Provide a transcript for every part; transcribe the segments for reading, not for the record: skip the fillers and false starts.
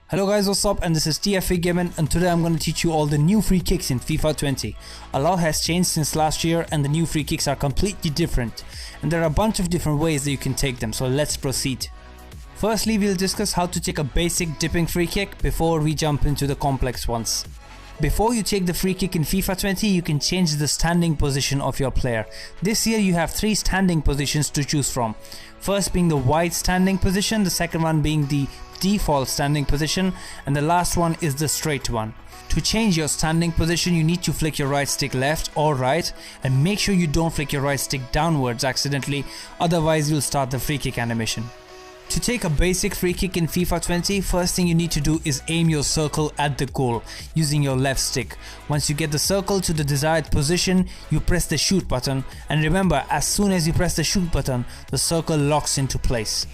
Hello guys, what's up, and this is TFA Gaming, and today I'm going to teach you all the new free kicks in FIFA 20. A lot has changed since last year and the new free kicks are completely different, and there are a bunch of different ways that you can take them, so let's proceed. Firstly, we'll discuss how to take a basic dipping free kick before we jump into the complex ones. Before you take the free kick in FIFA 20, you can change the standing position of your player. This year you have 3 standing positions to choose from. First being the wide standing position, the second one being the default standing position, and the last one is the straight one. To change your standing position, you need to flick your right stick left or right, and make sure you don't flick your right stick downwards accidentally, otherwise you'll start the free kick animation. To take a basic free kick in FIFA 20, first thing you need to do is aim your circle at the goal using your left stick. Once you get the circle to the desired position, you press the shoot button, and remember, as soon as you press the shoot button, the circle locks into place.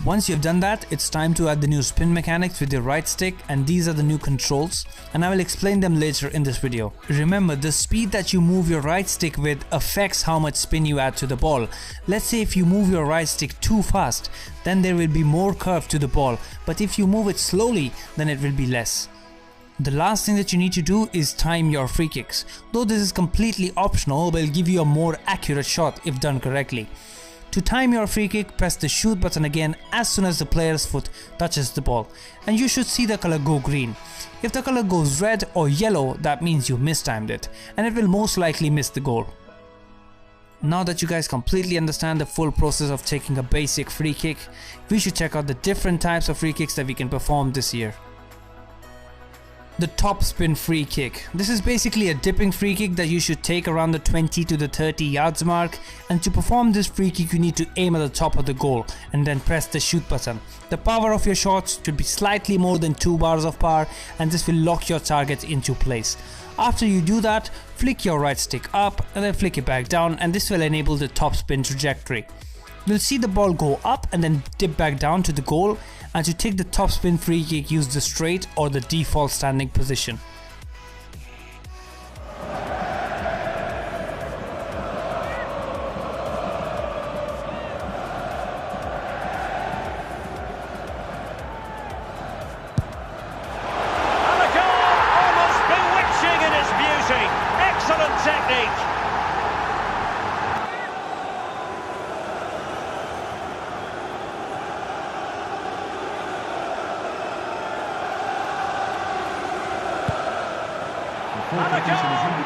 Once you've done that, it's time to add the new spin mechanics with your right stick, and these are the new controls, and I will explain them later in this video. Remember, the speed that you move your right stick with affects how much spin you add to the ball. Let's say if you move your right stick too fast, then there will be more curve to the ball, but if you move it slowly, then it will be less. The last thing that you need to do is time your free kicks. Though this is completely optional, but it'll give you a more accurate shot if done correctly. To time your free kick, press the shoot button again as soon as the player's foot touches the ball, and you should see the color go green. If the color goes red or yellow, that means you mistimed it, and it will most likely miss the goal. Now that you guys completely understand the full process of taking a basic free kick, we should check out the different types of free kicks that we can perform this year. The Topspin free kick. This is basically a dipping free kick that you should take around the 20 to the 30 yards mark, and to perform this free kick you need to aim at the top of the goal and then press the shoot button. The power of your shots should be slightly more than 2 bars of power, and this will lock your target into place. After you do that, flick your right stick up and then flick it back down, and this will enable the topspin trajectory. You'll see the ball go up and then dip back down to the goal, and to take the topspin free kick, use the straight or the default standing position. And the goal, almost bewitching in its beauty. Excellent technique. And the goal,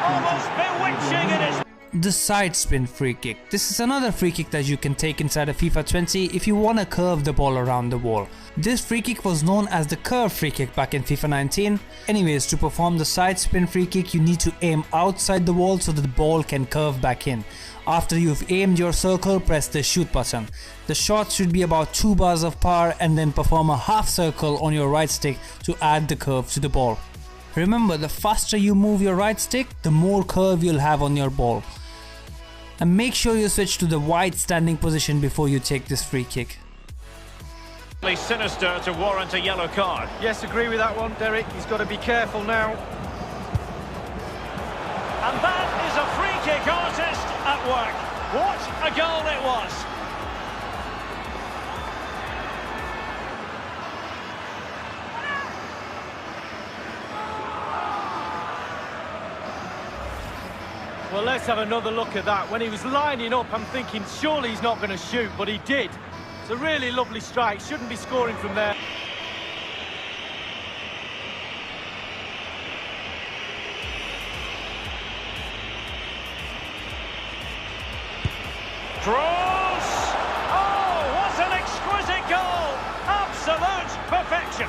almost bewitching in its... The Sidespin free kick. This is another free kick that you can take inside of FIFA 20 if you want to curve the ball around the wall. This free kick was known as the curve free kick back in FIFA 19. Anyways, to perform the Sidespin free kick, you need to aim outside the wall so that the ball can curve back in. After you've aimed your circle, press the shoot button. The shot should be about 2 bars of power, and then perform a half circle on your right stick to add the curve to the ball. Remember, the faster you move your right stick, the more curve you'll have on your ball. And make sure you switch to the wide standing position before you take this free kick. Sinister to warrant a yellow card. Yes, agree with that one, Derek. He's got to be careful now. And that is a free kick artist at work. What a goal it was. Well, let's have another look at that. When he was lining up, I'm thinking surely he's not going to shoot, but he did. It's a really lovely strike. Shouldn't be scoring from there. Cross! Oh, what an exquisite goal! Absolute perfection.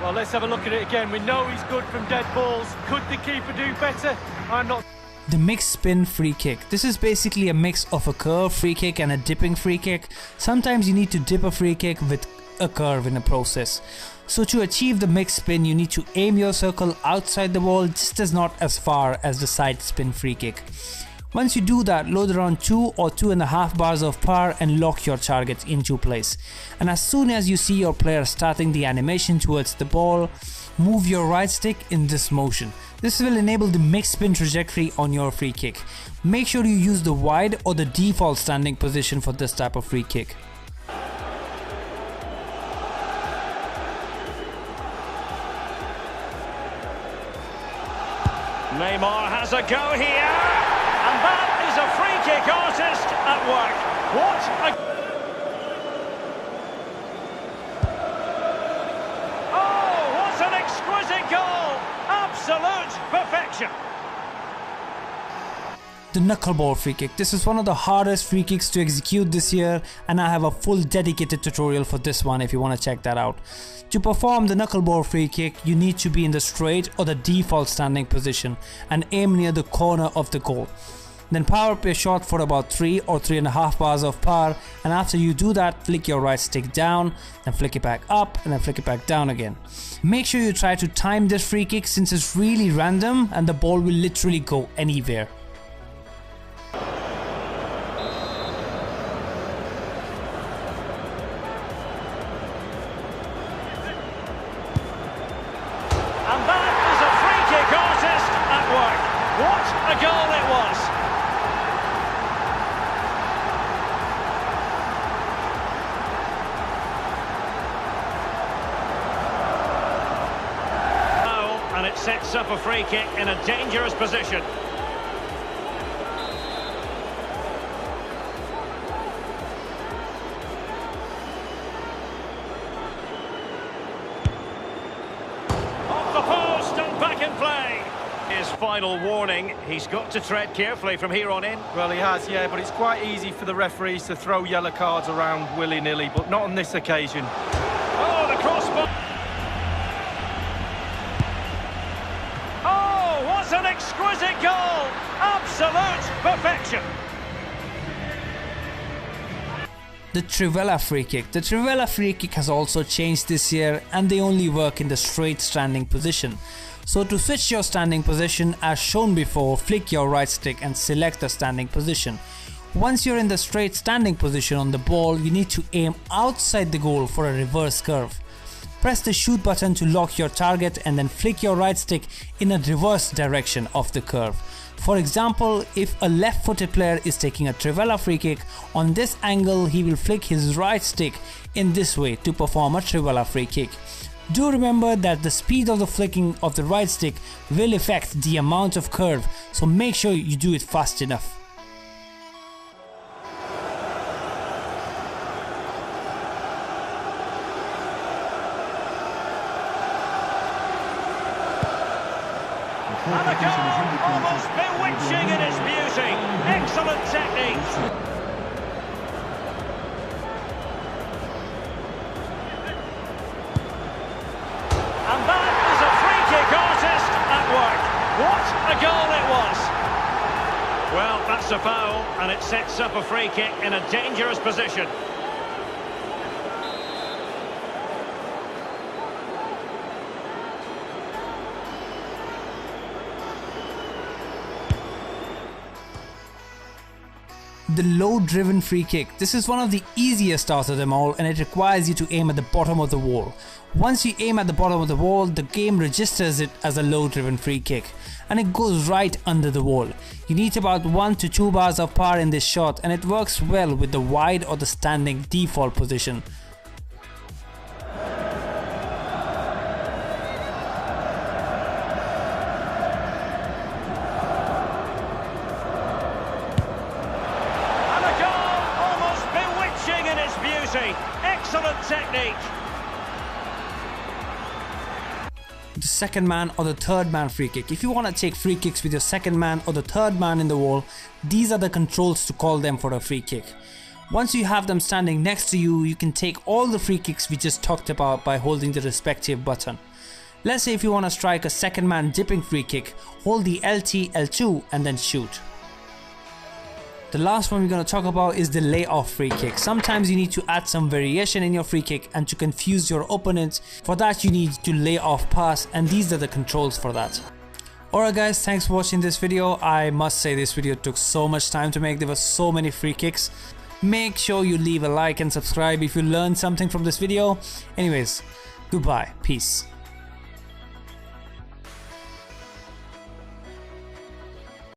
Well, let's have a look at it again. We know he's good from dead balls. Could the keeper do better? I'm not... The mixed spin free kick. This is basically a mix of a curve free kick and a dipping free kick. Sometimes you need to dip a free kick with a curve in the process. So to achieve the mixed spin, you need to aim your circle outside the wall, just as not as far as the side spin free kick. Once you do that, load around 2 or 2.5 bars of power and lock your target into place. And as soon as you see your player starting the animation towards the ball, move your right stick in this motion. This will enable the mixed spin trajectory on your free kick. Make sure you use the wide or the default standing position for this type of free kick. Neymar has a go here, and that is a free kick artist at work. What a... Oh, what an exquisite goal! Absolute perfection. The knuckleball free kick. This is one of the hardest free kicks to execute this year, and I have a full dedicated tutorial for this one if you want to check that out. To perform the knuckleball free kick, you need to be in the straight or the default standing position and aim near the corner of the goal. Then power up your shot for about 3 or 3.5 bars of power, and after you do that, flick your right stick down, then flick it back up, and then flick it back down again. Make sure you try to time this free kick since it's really random and the ball will literally go anywhere. And that is a free kick artist at work. What a goal it was. And it sets up a free kick in a dangerous position. Off the post and back in play. His final warning, he's got to tread carefully from here on in. Well, he has, yeah, but it's quite easy for the referees to throw yellow cards around willy-nilly, but not on this occasion. Oh, the crossbar. An exquisite goal! Absolute perfection! The Trivela free kick. The Trivela free kick has also changed this year, and they only work in the straight standing position. So to switch your standing position, as shown before, flick your right stick and select the standing position. Once you're in the straight standing position on the ball, you need to aim outside the goal for a reverse curve. Press the shoot button to lock your target and then flick your right stick in a reverse direction of the curve. For example, if a left-footed player is taking a Trivela free kick, on this angle he will flick his right stick in this way to perform a Trivela free kick. Do remember that the speed of the flicking of the right stick will affect the amount of curve, so make sure you do it fast enough. And a goal, almost bewitching in its beauty. Excellent technique. And that is a free kick artist at work. What a goal it was. Well, that's a foul, and it sets up a free kick in a dangerous position. The low driven free kick. This is one of the easiest out of them all, and it requires you to aim at the bottom of the wall. Once you aim at the bottom of the wall, the game registers it as a low driven free kick and it goes right under the wall. You need about 1 to 2 bars of power in this shot, and it works well with the wide or the standing default position. Excellent technique. The second man or the third man free kick. If you want to take free kicks with your second man or the third man in the wall, these are the controls to call them for a free kick. Once you have them standing next to you, you can take all the free kicks we just talked about by holding the respective button. Let's say if you want to strike a second man dipping free kick, hold the LT, L2 and then shoot. The last one we're going to talk about is the layoff free kick. Sometimes you need to add some variation in your free kick and to confuse your opponents. For that you need to lay off pass, and these are the controls for that. Alright guys, thanks for watching this video. I must say this video took so much time to make. There were so many free kicks. Make sure you leave a like and subscribe if you learned something from this video. Anyways, goodbye, peace.